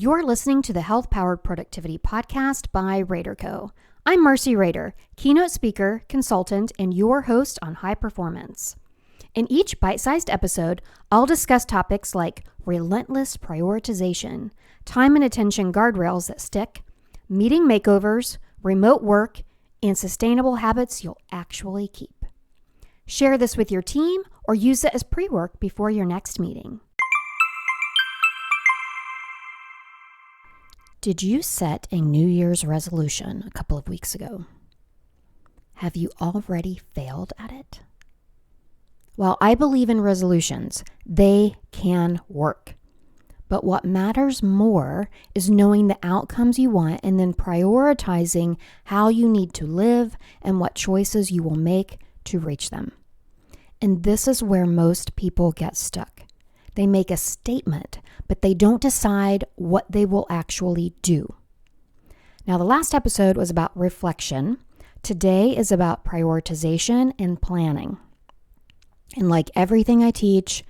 You're listening to the Health Powered Productivity Podcast by Rader Co. I'm Marcey Rader, keynote speaker, consultant, and your host on high performance. In each bite-sized episode, I'll discuss topics like relentless prioritization, time and attention guardrails that stick, meeting makeovers, remote work, and sustainable habits you'll actually keep. Share this with your team or use it as pre-work before your next meeting. Did you set a New Year's resolution a couple of weeks ago? Have you already failed at it? While I believe in resolutions, they can work. But what matters more is knowing the outcomes you want and then prioritizing how you need to live and what choices you will make to reach them. And this is where most people get stuck. They make a statement, but they don't decide what they will actually do. Now, the last episode was about reflection. Today is about prioritization and planning. And like everything I teach,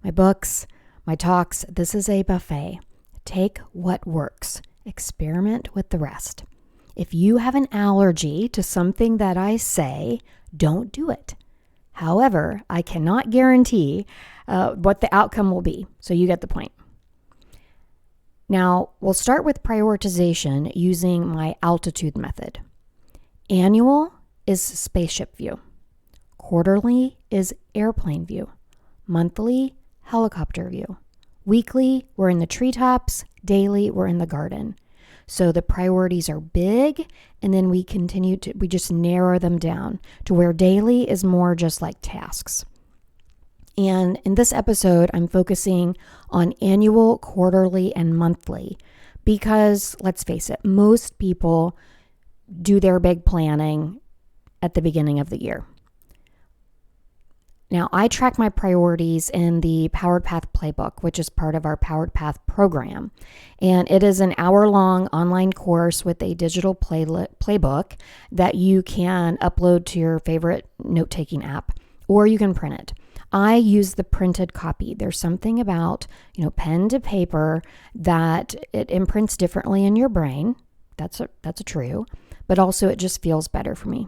my books, my talks, this is a buffet. Take what works. Experiment with the rest. If you have an allergy to something that I say, don't do it. However, I cannot guarantee what the outcome will be, so you get the point. Now, we'll start with prioritization using my altitude method. Annual is spaceship view. Quarterly is airplane view. Monthly, helicopter view. Weekly, we're in the treetops. Daily, we're in the garden. So the priorities are big, and then we just narrow them down to where daily is more just like tasks. And in this episode, I'm focusing on annual, quarterly, and monthly because, let's face it, most people do their big planning at the beginning of the year. Now, I track my priorities in the Powered Path Playbook, which is part of our Powered Path program. And it is an hour-long online course with a digital playbook that you can upload to your favorite note-taking app, or you can print it. I use the printed copy. There's something about, pen to paper that it imprints differently in your brain. That's a true, but also it just feels better for me.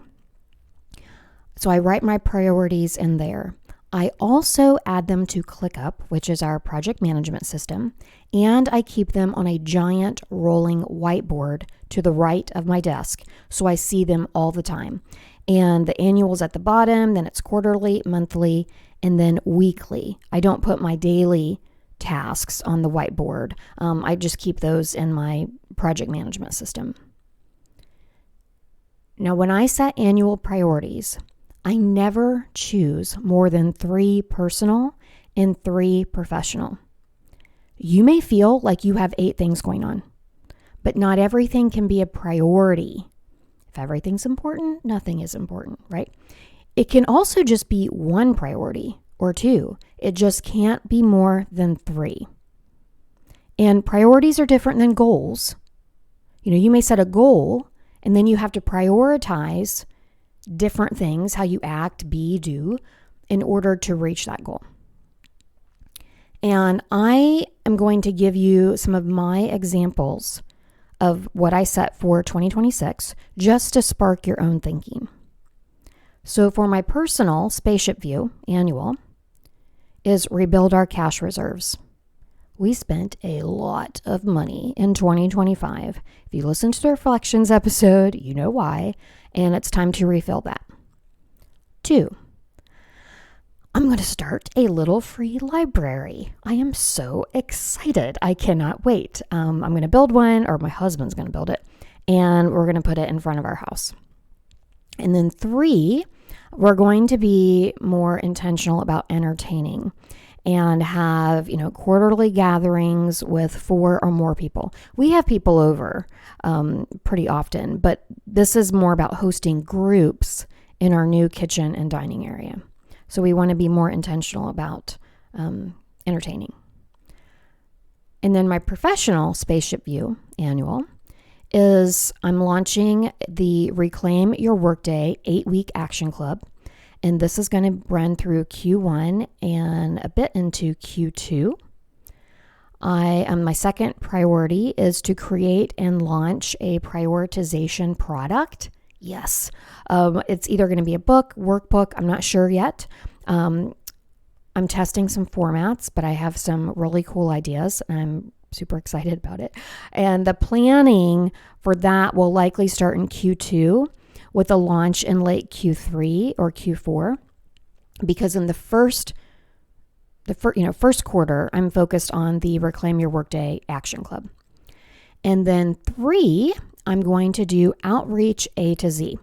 So I write my priorities in there. I also add them to ClickUp, which is our project management system, and I keep them on a giant rolling whiteboard to the right of my desk, so I see them all the time. And the annual's at the bottom, then it's quarterly, monthly, and then weekly. I don't put my daily tasks on the whiteboard. I just keep those in my project management system. Now, when I set annual priorities, I never choose more than 3 personal and 3 professional. You may feel like you have 8 things going on, but not everything can be a priority. If everything's important, nothing is important, right? It can also just be 1 priority or 2. It just can't be more than 3. And priorities are different than goals. You may set a goal and then you have to prioritize different things, how you act, be, do, in order to reach that goal. And I am going to give you some of my examples of what I set for 2026, just to spark your own thinking. So for my personal spaceship view, annual, is rebuild our cash reserves. We spent a lot of money in 2025. If you listen to the Reflections episode, you know why, and it's time to refill that. 2, I'm going to start a little free library. I am so excited. I cannot wait. I'm going to build one, or my husband's going to build it, and we're going to put it in front of our house. And then 3, we're going to be more intentional about entertaining and have, quarterly gatherings with 4 or more people. We have people over pretty often, but this is more about hosting groups in our new kitchen and dining area. So we want to be more intentional about entertaining. And then my professional spaceship view, annual, is I'm launching the Reclaim Your Workday 8-week action club. And this is going to run through Q1 and a bit into Q2. My second priority is to create and launch a prioritization product. Yes. It's either going to be a book, workbook. I'm not sure yet. I'm testing some formats, but I have some really cool ideas. I'm super excited about it. And the planning for that will likely start in Q2 with a launch in late Q3 or Q4, because in the first quarter, I'm focused on the Reclaim Your Workday Action Club. And then 3, I'm going to do Outreach A to Z.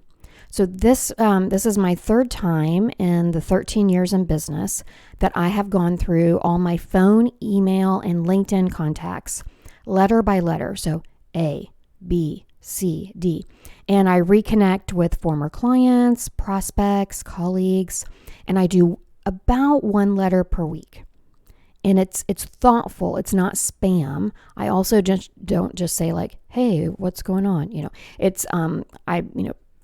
So this is my third time in the 13 years in business that I have gone through all my phone, email, and LinkedIn contacts, letter by letter. So A, B, C, D. And I reconnect with former clients, prospects, colleagues, and I do about 1 letter per week. And it's thoughtful. It's not spam. I also don't just say like, hey, what's going on? It's I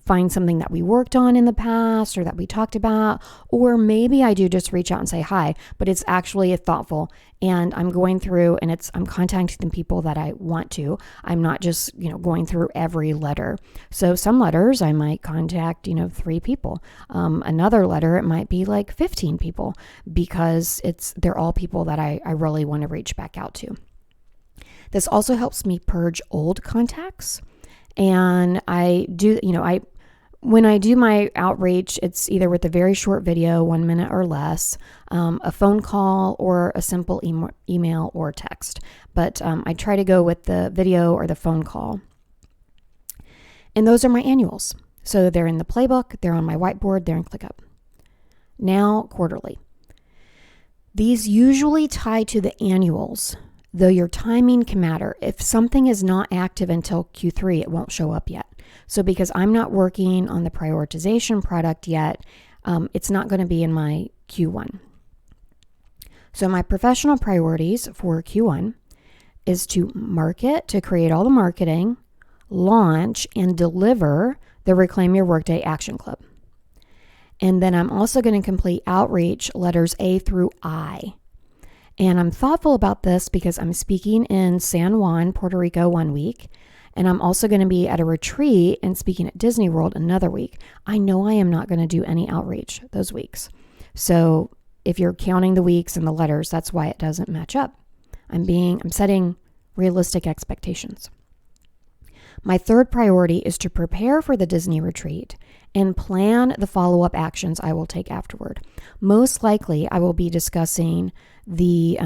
find something that we worked on in the past or that we talked about, or maybe I do just reach out and say hi, but it's actually thoughtful, and I'm going through and I'm contacting the people that I want to. I'm not just, going through every letter. So some letters I might contact, 3 people. Another letter, it might be like 15 people, because they're all people that I really want to reach back out to. This also helps me purge old contacts. And when I do my outreach, it's either with a very short video, 1 minute or less, a phone call, or a simple email or text. But I try to go with the video or the phone call. And those are my annuals. So they're in the playbook, they're on my whiteboard, they're in ClickUp. Now, quarterly. These usually tie to the annuals, though your timing can matter. If something is not active until Q3, it won't show up yet. So because I'm not working on the prioritization product yet, it's not going to be in my Q1. So my professional priorities for Q1 is to market, to create all the marketing, launch, and deliver the Reclaim Your Workday Action Club. And then I'm also going to complete outreach letters A through I. And I'm thoughtful about this because I'm speaking in San Juan, Puerto Rico 1 week. And I'm also going to be at a retreat and speaking at Disney World another week. I know I am not going to do any outreach those weeks. So if you're counting the weeks and the letters, that's why it doesn't match up. I'm setting realistic expectations. My third priority is to prepare for the Disney retreat and plan the follow-up actions I will take afterward. Most likely, I will be discussing the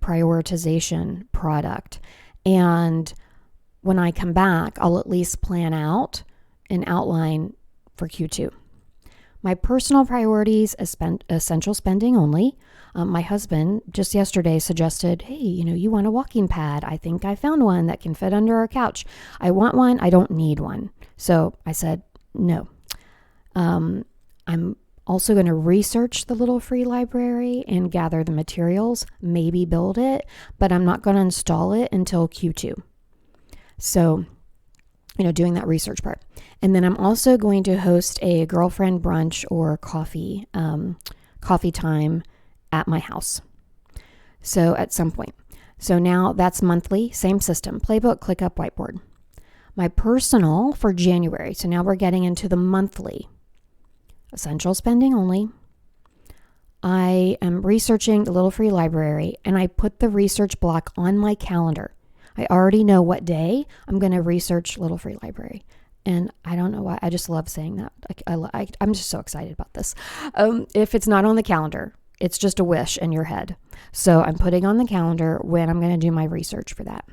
prioritization product, and when I come back, I'll at least plan out an outline for Q2. My personal priorities is essential spending only. My husband just yesterday suggested, hey, you want a walking pad? I think I found one that can fit under our couch. I want one. I don't need one. So I said, no. I'm also going to research the little free library and gather the materials, maybe build it, but I'm not going to install it until Q2. So, doing that research part. And then I'm also going to host a girlfriend brunch or coffee time at my house. So at some point. So now that's monthly, same system, playbook, ClickUp, whiteboard. My personal for January. So now we're getting into the monthly. Essential spending only. I am researching the little free library, and I put the research block on my calendar. I already know what day I'm going to research Little Free Library. And I don't know why. I just love saying that. I'm just so excited about this. If it's not on the calendar, it's just a wish in your head. So I'm putting on the calendar when I'm going to do my research for that.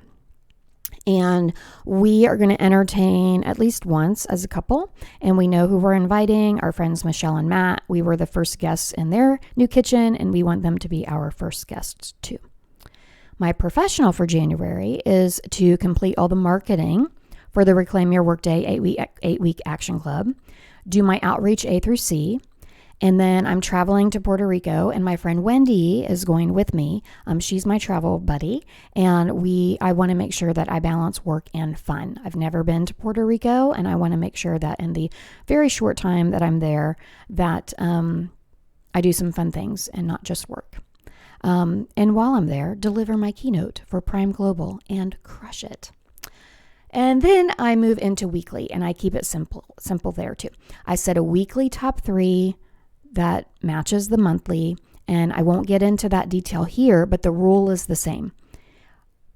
And we are going to entertain at least once as a couple. And we know who we're inviting, our friends Michelle and Matt. We were the first guests in their new kitchen, and we want them to be our first guests too. My professional for January is to complete all the marketing for the Reclaim Your Workday 8-week Action Club, do my outreach A through C, and then I'm traveling to Puerto Rico, and my friend Wendy is going with me. She's my travel buddy, and I want to make sure that I balance work and fun. I've never been to Puerto Rico, and I want to make sure that in the very short time that I'm there, that I do some fun things and not just work. And while I'm there, deliver my keynote for Prime Global and crush it. And then I move into weekly, and I keep it simple there too. I set a weekly top 3 that matches the monthly, and I won't get into that detail here, but the rule is the same.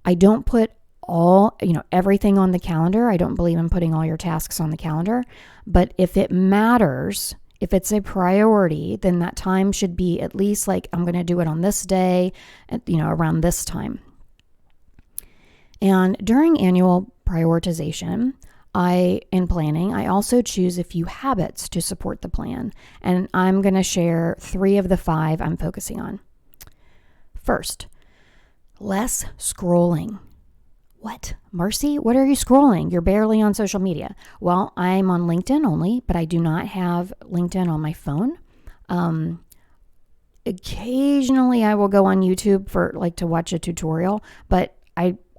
I don't put everything on the calendar. I don't believe in putting all your tasks on the calendar, but if it matters, if it's a priority, then that time should be at least like, I'm going to do it on this day, around this time. And during annual prioritization, in planning, I also choose a few habits to support the plan. And I'm going to share 3 of the 5 I'm focusing on. First, less scrolling. What? Marcey, what are you scrolling? You're barely on social media. Well, I'm on LinkedIn only, but I do not have LinkedIn on my phone. Occasionally I will go on YouTube to watch a tutorial, but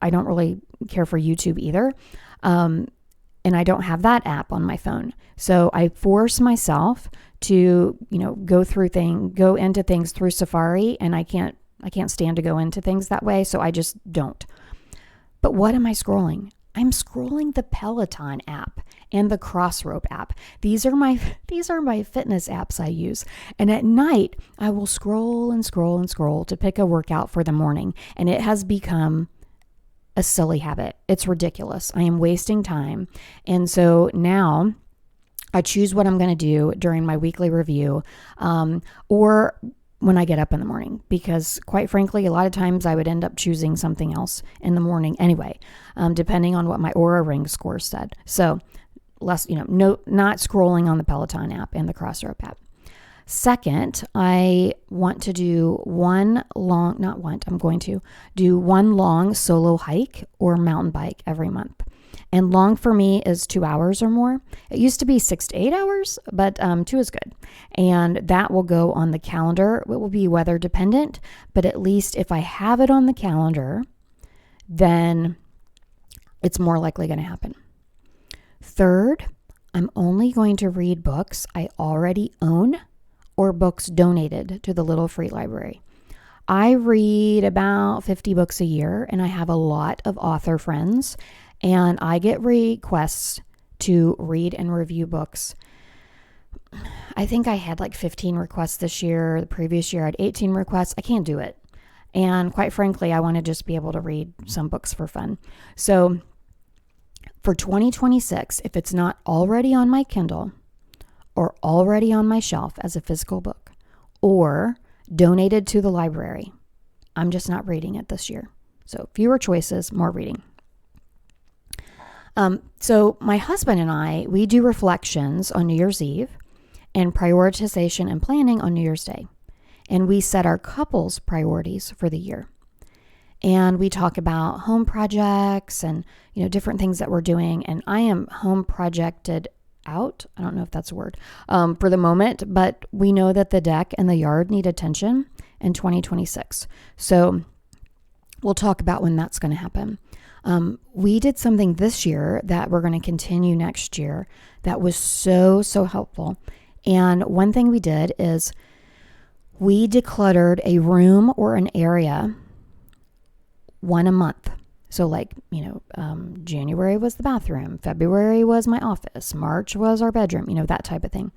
I don't really care for YouTube either. And I don't have that app on my phone. So I force myself to, go into things through Safari, and I can't stand to go into things that way. So I just don't. But what am I scrolling? I'm scrolling the Peloton app and the Crossrope app. These are my fitness apps I use. And at night, I will scroll and scroll and scroll to pick a workout for the morning. And it has become a silly habit. It's ridiculous. I am wasting time. And so now I choose what I'm going to do during my weekly review, or when I get up in the morning, because quite frankly, a lot of times I would end up choosing something else in the morning anyway, depending on what my Aura Ring score said. So less, not scrolling on the Peloton app and the Crossrope app. Second, I'm going to do one long solo hike or mountain bike every month. And long for me is 2 hours or more. It used to be 6 to 8 hours, but 2 is good. And that will go on the calendar. It will be weather dependent, but at least if I have it on the calendar, then it's more likely going to happen. Third, I'm only going to read books I already own or books donated to the Little Free Library. I read about 50 books a year, and I have a lot of author friends, and I get requests to read and review books. I think I had like 15 requests this year. The previous year I had 18 requests. I can't do it. And quite frankly, I want to just be able to read some books for fun. So for 2026, if it's not already on my Kindle or already on my shelf as a physical book or donated to the library, I'm just not reading it this year. So fewer choices, more reading. So my husband and I, we do reflections on New Year's Eve and prioritization and planning on New Year's Day. And we set our couples priorities for the year. And we talk about home projects and, different things that we're doing. And I am home projected out. I don't know if that's a word for the moment, but we know that the deck and the yard need attention in 2026. So we'll talk about when that's going to happen. We did something this year that we're going to continue next year that was so, so helpful. And one thing we did is we decluttered a room or an area one a month. So January was the bathroom, February was my office, March was our bedroom, that type of thing.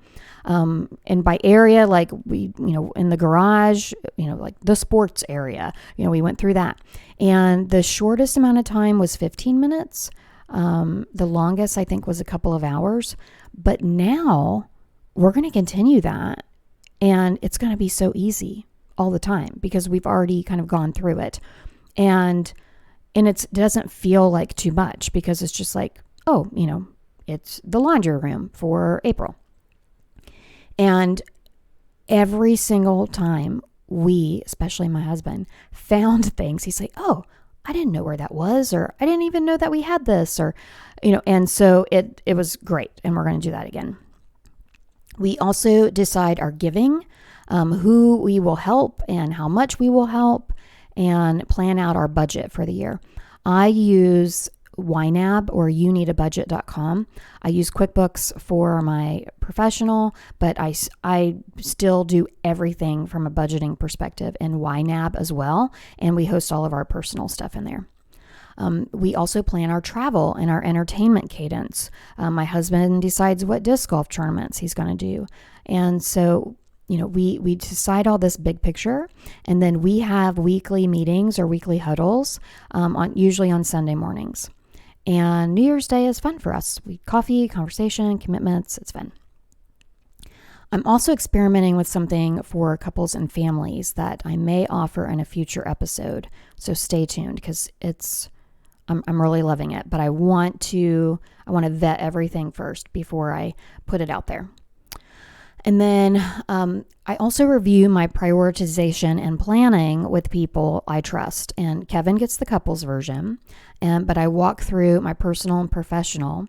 And by area, in the garage, the sports area, we went through that. And the shortest amount of time was 15 minutes. The longest I think was a couple of hours, but now we're going to continue that. And it's going to be so easy all the time because we've already kind of gone through it. And it doesn't feel like too much because it's just like, it's the laundry room for April. And every single time we, especially my husband, found things, he's like, oh, I didn't know where that was, or I didn't even know that we had this, or, and so it was great. And we're going to do that again. We also decide our giving, who we will help and how much we will help, and plan out our budget for the year. I use YNAB or youneedabudget.com. I use QuickBooks for my professional, but I still do everything from a budgeting perspective in YNAB as well, and we host all of our personal stuff in there. We also plan our travel and our entertainment cadence. My husband decides what disc golf tournaments he's going to do. And so, we decide all this big picture, and then we have weekly meetings or weekly huddles, usually on Sunday mornings. And New Year's Day is fun for us. Coffee, conversation, commitments, it's fun. I'm also experimenting with something for couples and families that I may offer in a future episode. So stay tuned, because I'm really loving it, but I want to vet everything first before I put it out there. And then I also review my prioritization and planning with people I trust. And Kevin gets the couples version, but I walk through my personal and professional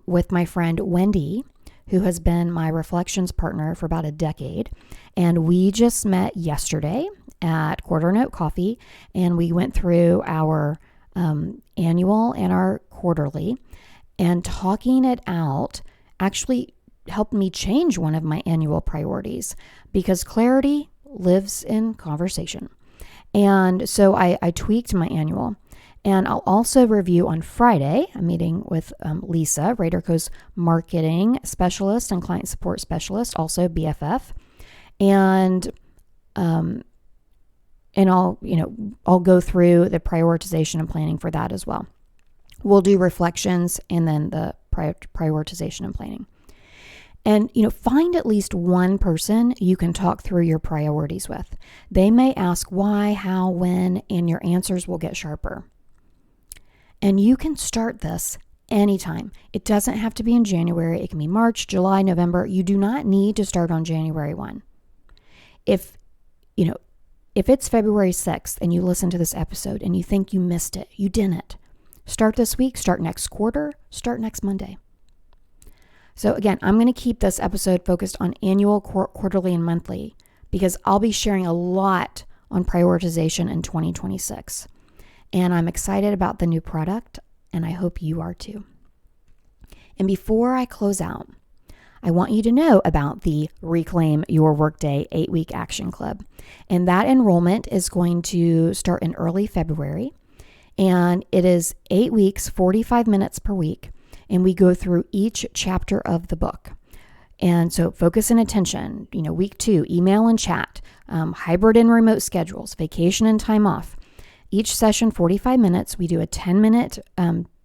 with my friend Wendy, who has been my reflections partner for about a decade. And we just met yesterday at Quarter Note Coffee, and we went through our annual and our quarterly, and talking it out actually helped me change one of my annual priorities, because clarity lives in conversation. And so I tweaked my annual, and I'll also review on Friday. I'm meeting with Lisa, Rader Co.'s marketing specialist and client support specialist, also BFF. And I'll go through the prioritization and planning for that as well. We'll do reflections and then the prioritization and planning. And, find at least one person you can talk through your priorities with. They may ask why, how, when, and your answers will get sharper. And you can start this anytime. It doesn't have to be in January. It can be March, July, November. You do not need to start on January 1. If it's February 6th and you listen to this episode and you think you missed it, you didn't. Start this week, start next quarter, start next Monday. So again, I'm going to keep this episode focused on annual, quarterly, and monthly, because I'll be sharing a lot on prioritization in 2026. And I'm excited about the new product, and I hope you are too. And before I close out, I want you to know about the Reclaim Your Workday 8-week Action Club. And that enrollment is going to start in early February. And it is 8 weeks, 45 minutes per week. And we go through each chapter of the book. And so focus and attention, week 2, email and chat, hybrid and remote schedules, vacation and time off. Each session, 45 minutes. We do a 10-minute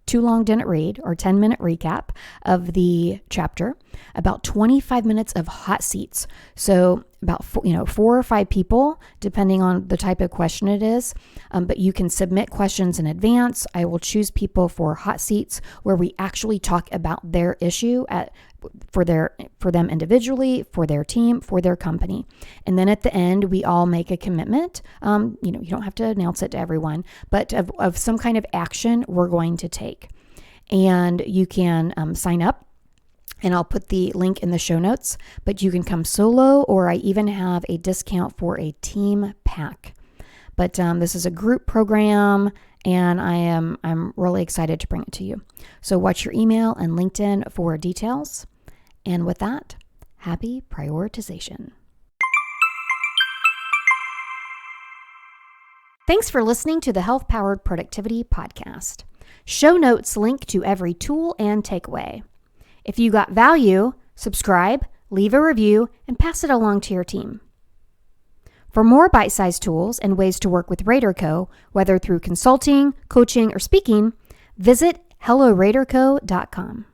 too long didn't read or 10-minute recap of the chapter, about 25 minutes of hot seats. So about 4 or 5 people, depending on the type of question it is. But you can submit questions in advance. I will choose people for hot seats where we actually talk about their issue for them individually, for their team, for their company. And then at the end, we all make a commitment. You don't have to announce it to everyone, but of some kind of action we're going to take. And you can sign up, and I'll put the link in the show notes, but you can come solo, or I even have a discount for a team pack. But this is a group program, and I'm really excited to bring it to you. So watch your email and LinkedIn for details. And with that, happy prioritization. Thanks for listening to the Health Powered Productivity Podcast. Show notes link to every tool and takeaway. If you got value, subscribe, leave a review, and pass it along to your team. For more bite-sized tools and ways to work with Rader Co., whether through consulting, coaching, or speaking, visit helloraderco.com.